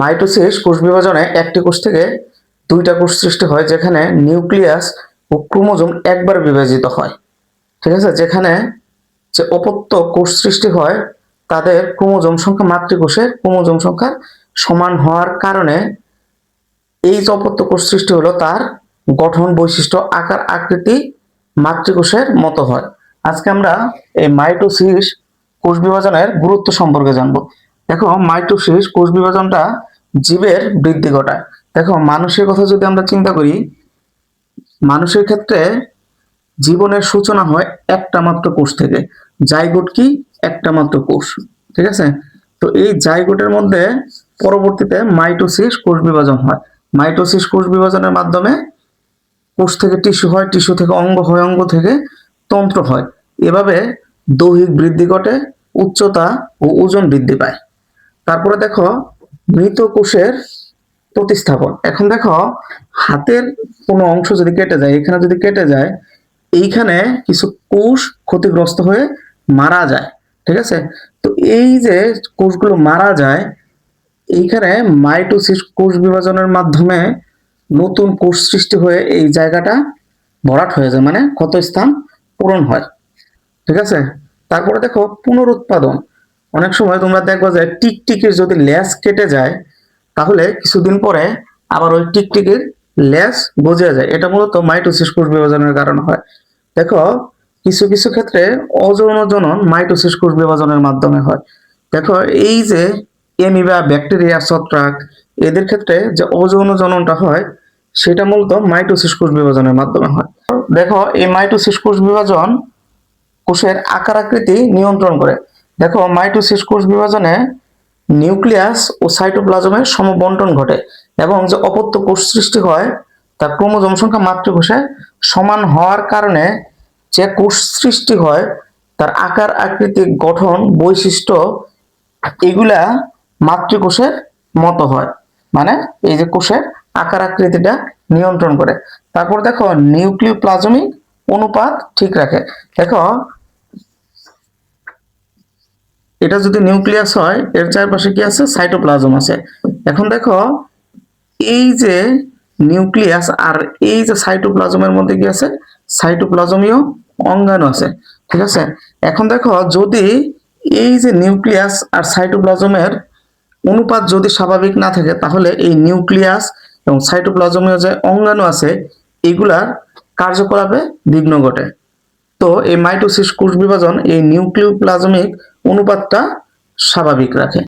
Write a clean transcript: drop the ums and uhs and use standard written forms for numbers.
Mitosis কোষ বিভাজনে একটি কোষ থেকে দুইটা কোষ সৃষ্টি হয়, যেখানে নিউক্লিয়াস ও ক্রোমোজোম একবার বিভাজিত হয়। ঠিক আছে, যেখানে যে অপত্য কোষ সৃষ্টি হয় তাদের ক্রোমোজোম সংখ্যা মাতৃকোষের ক্রোমোজোম সংখ্যার সমান হওয়ার কারণে এই যে অপত্য কোষ সৃষ্টি হলো তার গঠন, বৈশিষ্ট্য, আকার, আকৃতি মাতৃকোষের মতো হয়। আজকে আমরা এই মাইটোসিস কোষ বিভাজনের গুরুত্ব সম্পর্কে জানবো। দেখো, মাইটোসিস কোষ বিভাজনটা জীবের বৃদ্ধি ঘটায়। দেখো, মানুষের কথা যদি আমরা চিন্তা করি, মানুষের ক্ষেত্রে জীবনের সূচনা হয় একটা মাত্র কোষ থেকে। জাইগোট কি? একটা মাত্র কোষ। ঠিক আছে, তো এই জাইগোটের মধ্যে পরবর্তীতে মাইটোসিস কোষ বিভাজন হয়। মাইটোসিস কোষ বিভাজনের মাধ্যমে কোষ থেকে টিস্যু হয়, টিস্যু থেকে অঙ্গ হয়, অঙ্গ থেকে তন্ত্র হয়। এভাবে দৈহিক বৃদ্ধি ঘটে, উচ্চতা ও ওজন বৃদ্ধি পায়। তারপরে দেখো মৃত কোষের প্রতিস্থাপন। এখন দেখো, হাতের কোনো অংশ যদি কেটে যায়, এখানে যদি কেটে যায়, এইখানে কিছু কোষ ক্ষতিগ্রস্ত হয়ে মারা যায়। ঠিক আছে, তো এই যে কোষগুলো মারা যায়, এইখানে মাইটোসিস কোষ বিভাজনের মাধ্যমে নতুন কোষ সৃষ্টি হয়ে এই জায়গাটা ভরাট হয়ে যায়, মানে ক্ষতস্থান পূরণ হয়। ঠিক আছে, তারপরে দেখো পুনরুৎপাদন। অনেক সময় তোমরা দেখবা যে টিকটিকির যদি লেজ কেটে যায়, তাহলে কিছুদিন পরে আবার ওই টিকটিকির লেজ গজে যায়। এটা মূলত মাইটোসিস কোষ বিভাজনের কারণে হয়। দেখো, কিছু কিছু ক্ষেত্রে অযৌন জনন মাইটোসিস কোষ বিভাজনের মাধ্যমে হয়। দেখো, এই যে এমিবা, ব্যাকটেরিয়া, ছত্রাক, এদের ক্ষেত্রে যে অযৌন জননটা হয় সেটা মূলত মাইটোসিস কোষ বিভাজনের মাধ্যমে হয়। দেখো, এই মাইটোসিস কোষ বিভাজন কোষের আকার আকৃতি নিয়ন্ত্রণ করে। দেখো, মাইটোসিস কোষ বিভাজনে নিউক্লিয়াস ও সাইটোপ্লাজমের সমবন্টন ঘটে এবং যে অপত্য কোষ সৃষ্টি হয় তার ক্রোমোজোম সংখ্যা মাতৃকোষে সমান হওয়ার কারণে যে কোষ সৃষ্টি হয় তার আকার, আকৃতি, গঠন, বৈশিষ্ট্য এগুলা মাতৃকোষের মতো হয়। মানে এই যে কোষের আকার আকৃতিটা নিয়ন্ত্রণ করে। তারপর দেখো নিউক্লিওপ্লাজমিক অনুপাত ঠিক রাখে। দেখো, এটা যদি নিউক্লিয়াস হয়, এর চারপাশে কি আছে? সাইটোপ্লাজম আছে। এখন দেখো, এই যে নিউক্লিয়াস আর এই যে সাইটোপ্লাজমের মধ্যে কি আছে? সাইটোপ্লাজমীয় অঙ্গাণু আছে। ঠিক আছে, এখন দেখো, যদি এই যে নিউক্লিয়াস আর সাইটোপ্লাজমের অনুপাত যদি স্বাভাবিক না থাকে, তাহলে এই নিউক্লিয়াস এবং সাইটোপ্লাজমীয় যে অঙ্গাণু আছে এগুলার কার্যকলাপে বিঘ্ন ঘটে। তো এই মাইটোসিস কোষ বিভাজন এই নিউক্লিওপ্লাজমিক অনুপাতটা স্বাভাবিক রাখে।